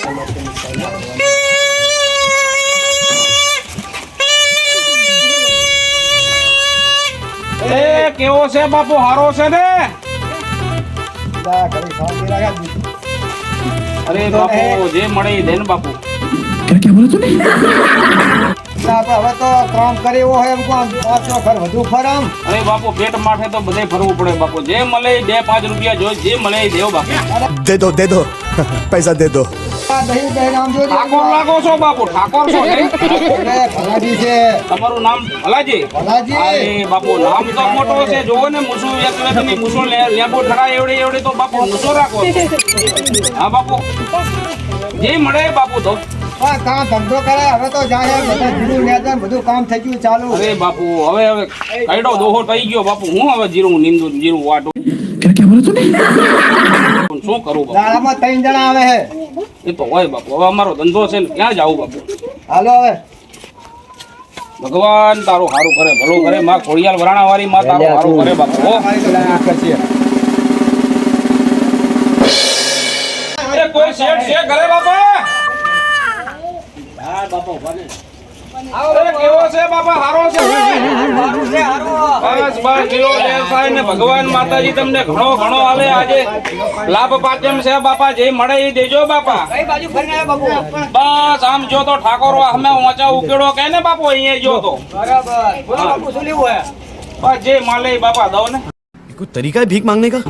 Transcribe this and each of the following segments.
એ કેવો છે બાપુ, હારો છે ને? અરે બાપુ જે મળે એ દે ને બાપુ. क्या बोला तूने? હવે તો કામ કરે એવો હોય એમ કોણ પાછો ઘર વધુ ફરમ. અરે બાપુ પેટ માટે તો બધે ફરવું પડે બાપુ. જે મળે 2-5 રૂપિયા જો જે મળે એ દેવો બાપુ. दे दो पैसा दे दो। દહીં દહીં નામ જોજો. ઠાકોર લાગો છો બાપુ, ઠાકોર છો ને? ભલાજી છે. તમારું નામ ભલાજી? ભલાજી. અરે બાપુ નામ તો મોટો છે. જોવો ને મૂછું એક વ્યક્તિની મૂછો લેબો ઠરા એવડે તો બાપુ મૂછો રાખો. હા બાપુ જે મળે બાપુ તો કામ ધંધો કરે હવે તો જાય બધા જીરું લેતા બધું કામ થઈ ગયું ચાલુ. અરે બાપુ હવે કઈડો દોહો થઈ ગયો બાપુ. હું હવે જીરું નીંદું જીરું વાટું क्या बोला तूने? શું કરું બાપુ? દાડામાં 3 જણા આવે છે. એ તો હોય બાપુ. હવે અમારો ધંધો છે ને ક્યાં જાવું બાપુ? હાલો હવે ભગવાન તારું સારું કરે, ભલું કરે. માં ખોડિયાલ વરાણા વાળી માં તારું સારું કરે બાપુ. એ કોઈ શેઠ છે ઘરે બાપા? અરે કેવો છે બાપા, હારો છે? બસ બસ કિલો લેસાય ને ભગવાન માતાજી તમને ઘણો ઘણો આલે. આજે લાભ પાચમ છે બાપા. જે મળે એ દેજો બાપા. બસ આમ જો તો ઠાકોર અમે ઊંચા ઉકેડો કે ને બાપુ અહીંયા જો તો બસ જે મળે એ બાપા દો ને. कोई तरीका है भीख मांगने का?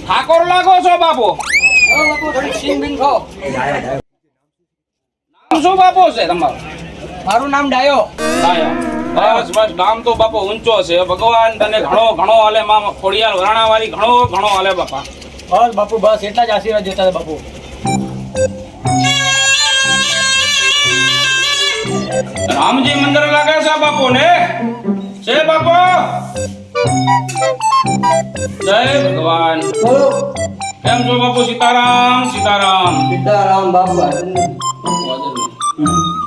ઠાકોર લાગો છો બાપુ? નામ શું બાપુ છે તમારું? મારું નામ ડાયો. બસ બસ નામ તો બાપુ ઊંચો છે. ભગવાન તને ઘણો ઘણો હાલે. માં ખોડિયાલ વરાણા વાળી ઘણો ઘણો હાલે બાપા. બસ બાપુ બસ એટલા જ આશીર્વાદ જોતા હતા બાપુ. રામજી મંદિર લાગે છે બાપુ ને? છે બાપુ? જય ભગવાન. કેમ છો બાપુ? સીતારામ સીતારામ. સીતારામ બાપુ.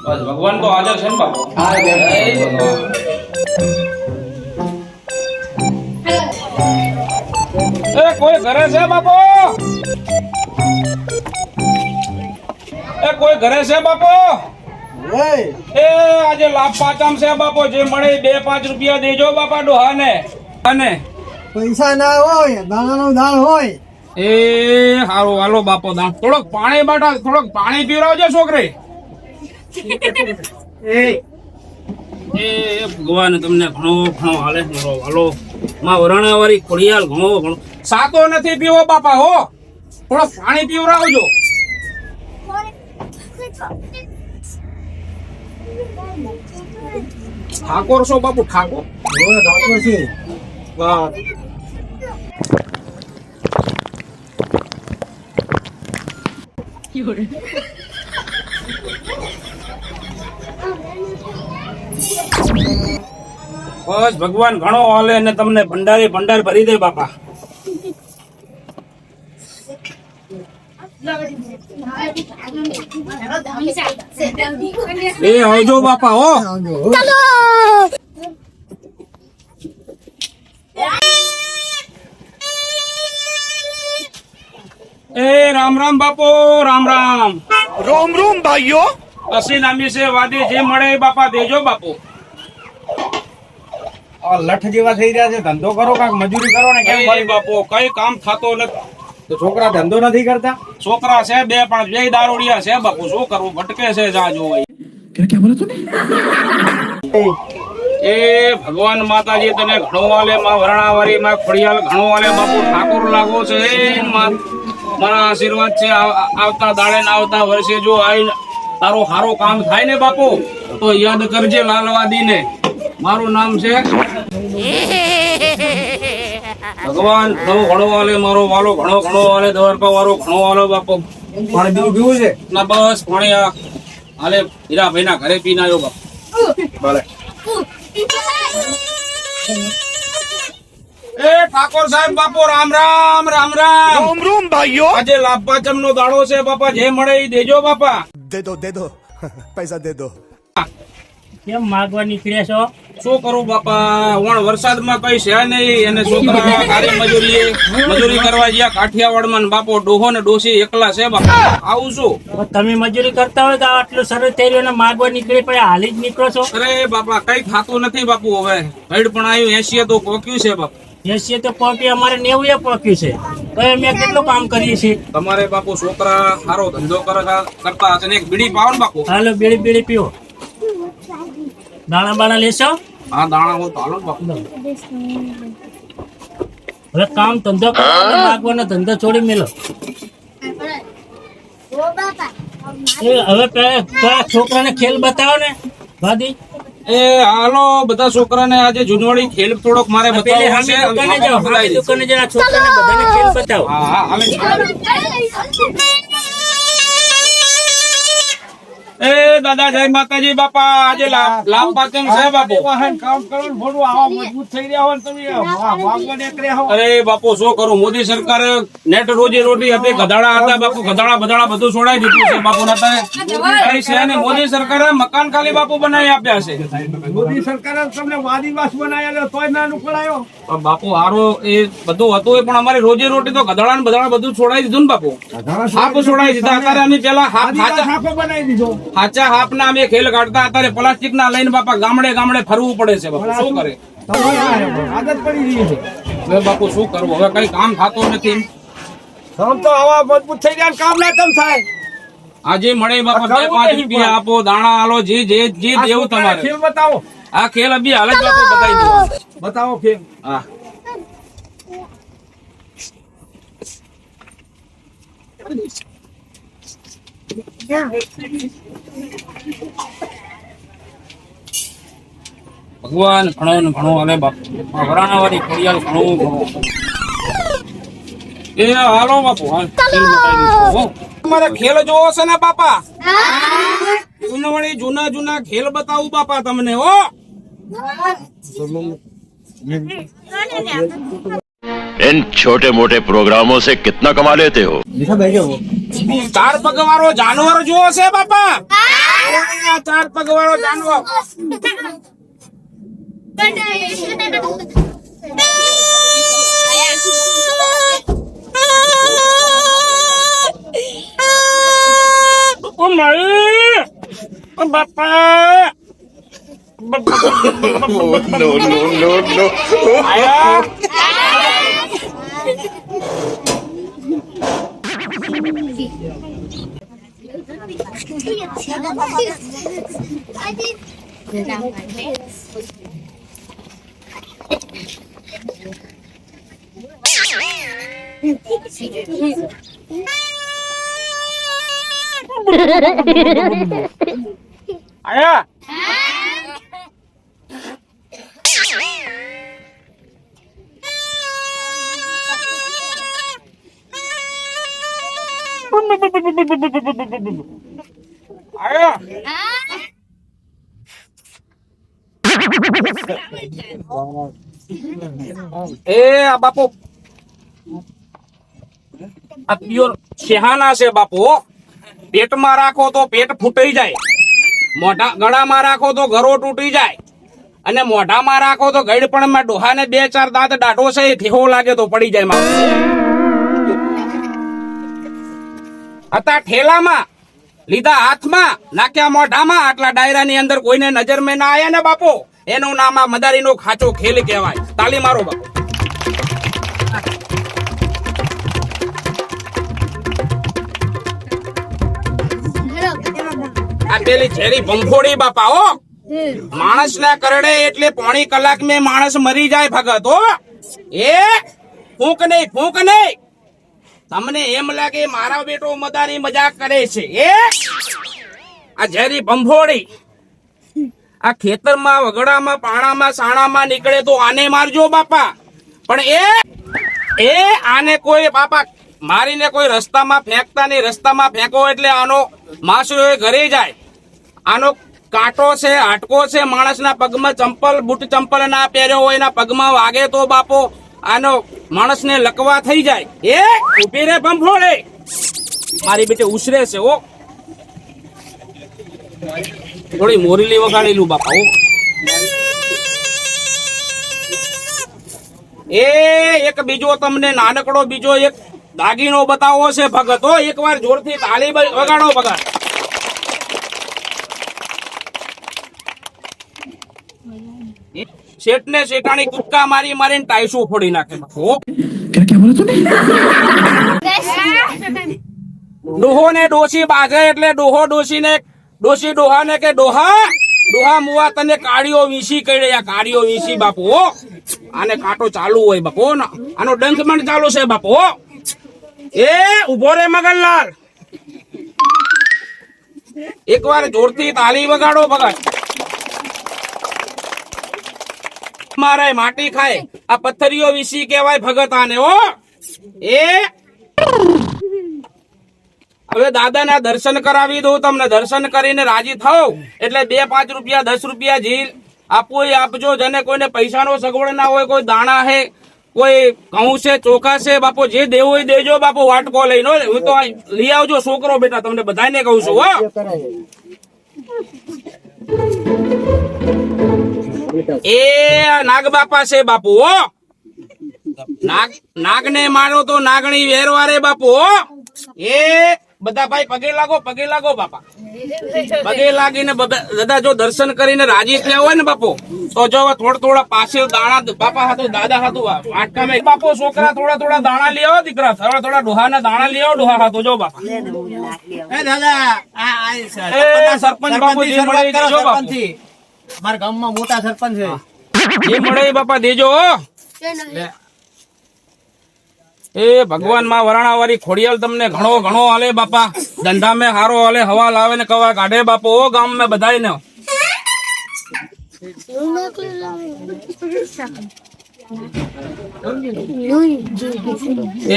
બસ ભગવાન તો હાજર છે ને બાપુ. જય ભગવાન. એ કોઈ ઘરે છે બાપુ? એ કોઈ ઘરે છે બાપુ? એ આજે લાભ પાચમ છે બાપુ. જે મળે 2-5 રૂપિયા દેજો બાપા ડોહાને. અને પૈસા ના હોય દાણાનું દાણ હોય. એ હારું હાલો બાપો દાણ. થોડોક પાણી બાટા થોડોક પાણી પીવડાવજો છોકરી. એ ભગવાન તમને ઘણો ઘણો હાલે. હાલો માં વરાણા વાળી ખોડિયાલ ઘણો ઘણો. સાતો નથી પીવો બાપા હો. થોડોક પાણી પીવડાવજો. ઠાકોર છો બાપુ? ઠાકોર છે. વાહ. બસ ભગવાન ઘણો હાલે અને તમને ભંડારી ભંડાર ભરી દે બાપા. એ આવજો બાપા હો. એ રામ રામ બાપુ. રામ રામ. रोम रोम भाइयों। અસી નામી છે વાદે. જે મળે એ બાપા દેજો બાપુ. લઠ જેવા થઈ રહ્યા છે. ધંધો કરો કાંક મજૂરી કરો ને. કેમ એ બાપુ કઈ કામ થતો નથી. તો છોકરા ધંધો નથી કરતા? છોકરા છે બે પણ બે દારૂડિયા છે બાપુ. શું કરવું? ભટકે છે જા જોવે. क्या बोला तूने? એ ભગવાન માતાજી તને ઘણો વાલે. માં વરણાવારી માં ખોડિયાલ ઘણો વાલે બાપુ. ઠાકોર લાગો છે. મારા આશીર્વાદ છે. આવતા દાડે ને આવતા વર્ષે જો આવી તારો સારો કામ થાય ને બાપુ તો યાદ કરજે લાલવાદી ને. મારું નામ છે ભગવાન ઘણો ઘણો વાલે. મારો વાલો ઘણો ઘણો વાલે. દ્વારકા વાળો ઘણો વાલો બાપુ. પાણી બીજું પીવું છે? ના બસ પાણી હાલે હીરાભાઈ ના ઘરે પીને આવ્યો બાપુ. ભલે. એ ઠાકોર સાહેબ બાપુ રામ રામ. રામ રામ. रोम रोम भाइयों। આજે લાભ પાંચમ નો દાડો છે બાપા. જે મળે એ દેજો બાપા. दे दो पैसा दे दो। કેમ માગવા નીકળ્યા છો? શું કરું બાપા, વણ વરસાદમાં કઈ છે નહીં, અને છોકરા કાળી મજૂરી કરવા ગયા કાઠિયાવાડમાં, ને બાપો ડોહો ને ડોસી એકલા છે બાપા. આવું શું? તો તમે મજૂરી કરતા હોય તો આટલું સરસ થઈ રહ્યું ને માગવા નીકળે પછી હાલી જ નીકળો છો? અરે બાપા કઈ ખાતું નથી બાપુ. હવે ભેડ પણ આવ્યું 80 તો પોક્યું છે બાપુ. એસી તો પોકી અમારે 90 એ પોક્યું છે. તો અમે કેટલું કામ કરીએ છીએ. તમારે બાપુ છોકરા સારો ધંધો કરતા હશે ને એક બીડી પાવો ને બાપુ. હાલો બીડી બીડી પીવો. દાણા બાણા લેશો? હા દાણા હોય તો હાલો ને બાપુ. હવે કામ ધંધો કરો ને માગવાનો ધંધો છોડી મેલો. એ હવે પેલા છોકરાને ખેલ બતાવો ને ભાદી. એ હાલો બધા છોકરાને આજે જુનવાડી ખેલ થોડોક મારે પેલી બતાવવો હામી છે. દુકાને જાઓ, હામી દુકાને જાઓ, આ છોકરાને બધાને ખેલ બતાવો. હા હા હાલે. એ દાદા જય માતાજી બાપા. આજે લાભ પાચમ છે બાપુ. કામ કરો ને થોડું આવા મજબૂત થઈ રહ્યા હોય ને તમે વાગવા નીકળ્યા હો. અરે બાપુ શું કરું, મોદી સરકારે નેટ રોજી રોટી હતી, ગધાડા હતા બાપુ, ગધાડા બધાડા બધું છોડાઈ દીધું છે બાપુ. કઈ છે ને, મોદી સરકારે મકાન ખાલી બાપુ બનાવી આપ્યા છે. મોદી સરકારે તમને વાદીવાસ બનાવ્યા તોય ના નીકળાયો. પણ બાપુ હારો એ બધું હતું એ પણ અમારી રોજી રોટી તો ગધાડા ને બધાડા બધું છોડાઈ દીધું ને બાપુ. હાપ છોડાઈ દીધા. અત્યારે અમે પેલા સાફો બનાવી દીધો. હાચા હાપ ના અમે ખેલ કાઢતા, અત્યારે પ્લાસ્ટિક ના લઈને બાપા ગામડે ગામડે ફરવું પડે છે બાપુ. શું કરે આદત પડી રહી છે. હવે બાપુ શું કરવું, હવે કઈ કામ થતું નથી. કામ તો આવા મજબૂત થઈ ગયા ને કામ ના કેમ થાય. આજે મળે બાપા 2-5 રૂપિયા આપો, દાણા આલો, જે દેવું તમારે. ખેલ બતાવો. આ ખેલ અભી હાલ જ બાપુ બતાવી દો. બતાવો ખેલ. હા ભગવાન ઘણો ઘણો હાલે બાપુ. વરાણા વાળી ખોડિયાલ ઘણું એ હાલો બાપુ. હાલ ખેલ બતાવી દઉં. હો તમારે ખેલ જોવો છે ને બાપા? જૂના જૂના ખેલ બતાવું બાપા તમને. હો इन छोटे मोटे प्रोग्रामों से कितना कमा लेते हो? 4 પગ વાળો જાનવર જોવો છે બાપા? 4 પગ વાળો જાનવર. ઓ મારી બાપા. No, no, no, no. આયા આયા આયા એ આ બાપુ આ પ્યોર શેહાના છે બાપુ. પેટમાં રાખો તો પેટ ફૂટી જાય, ગળામાં રાખો તો ગળો તૂટી જાય, અને મોઢામાં રાખો તો ગળપણમાં ડોહાને 2-4 દાંત દાઢો છે એ થેહો લાગે તો પડી જાય મારું. હતા ઠેલામાં, લીધા હાથમાં, નાખ્યા મોઢામાં, આટલા ડાયરાની અંદર કોઈને નજર મેં ના આયા ને બાપુ, એનું નામ આ મદારીનો ખાચો ખેલ કહેવાય. તાલી મારો બાપુ. આ પેલી ઝેરી ભંખોડી બાપા. હો માણસ ના કરડે એટલે 1.5 કલાક મેં માણસ મરી જાય ભગત. હો એ ફૂંક નહીં. તમને એમ લાગે મારા બેટો મદાની મજાક કરે છે. એ આ ઝેરી ભંભોડી આ ખેતરમાં, વગડામાં, પાણામાં, સાણામાં નીકળે તો આને મારજો બાપા. પણ એ આને કોઈ બાપા મારીને કોઈ રસ્તામાં ફેંકતા નહીં. રસ્તામાં ફેંકો એટલે આનો માસરો ઘરે જાય. આનો કાંટો છે, હાટકો છે, માણસના પગમાં ચંપલ, બૂટ ચંપલ ના પહેર્યો હોય એના પગમાં વાગે તો બાપો આનો માણસને લકવા થઈ જાય. એ ઉભી રે ભંભોળે, મારી બેટી ઉછરે છે. ઓ થોડી મોરીલી વગાડેલું બાપા હો. એ એક બીજો તમને નાનકડો બીજો એક દાગીનો બતાવો છે ભગત હો. એકવાર જોરથી તાળી વગાડો ભગત. શેઠ ને શેઠાણી કૂદકા મારી મારીને ટાઈસું ફોડી નાખે બાપુ હો. क्या क्या बोला तूने ડોહો ને ડોશી બાજે એટલે ડોહો ડોશી ને ડોશી ડોહા ને કે ડોહા ડોહા મુવા તને કાળીઓ વીસી કઈ કાળીઓ વીસી બાપુ હો. આને કાંટો ચાલુ હોય બાપુ હો. આનો ડંખ પણ ચાલુ છે બાપુ હો. એ ઉભો રે મગનલાલ, એકવાર જોરથી તાળી વગાડો ભગત. મારે માટી ખાય આ પથ્થરીઓ વીસી કહેવાય ભગત આને હો. એ હવે દાદાના દર્શન કરાવી દઉં તમને. દર્શન કરીને રાજી થાવ એટલે 2-5 રૂપિયા 10 રૂપિયા જે આપવું એ આપજો. જેને કોઈને પૈસાનો સગવડ ના હોય, કોઈ દાણા હે, કોઈ ઘઉં છે, ચોખા છે, બાપુ જે દેવું હોય દેજો બાપુ. વાટકો લઈને હું તો લઈ આવજો છોકરો બેટા, તમને બધાને કહું છું હો. એ નાગ બાપા છે બાપુ હો. નાગ ને મારો તો નાગણી વેરવારે બાપુ હો. એ બધા ભાઈ પગે લાગો બાપા. પગે લાગીને બધા જો દર્શન કરીને રાજી થયા હોય ને બાપુ તો જો થોડા પાસે દાણા બાપા હાથું દાદા હાથું વાટકામાં બાપુ છોકરા થોડા દાણા લઈ આવો. દીકરા થોડા ડોહાના દાણા લઈ આવો ડોહા હાથું જો બાપા. એ સરપંચ બાપુ જે મળે એ દેજો બાપુ. મારા ગામમાં મોટા સરપંચ છે. જે મળે એ બાપા દેજો હો. એ ભગવાન માં વરાણાવાળી ખોડિયાલ તમને ઘણો હાલે બાપા. ધંધા में હારો હાલે, હવા લાવે ને કવા કાઢે બાપુ હો ગામ में બધાય ને.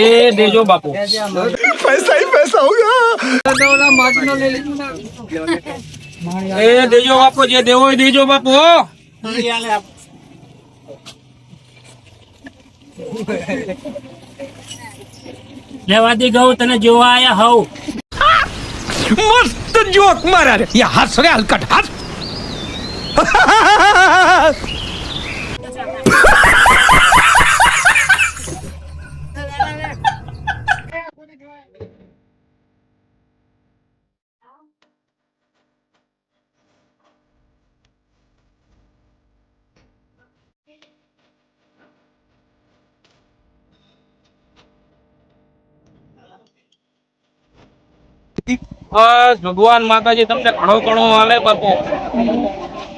એ દેજો બાપુ. पैसा ही पैसा होगा એ દેજો બાપુ, જે દેવો એ દેજો બાપુ હો. લેવાદી ગૌ તને જોવા આયા હવ. मस्त जोक मारा रे ये हंस रे हलकट हंस બસ ભગવાન માતાજી તમને ઘણો હાલે બાપુ.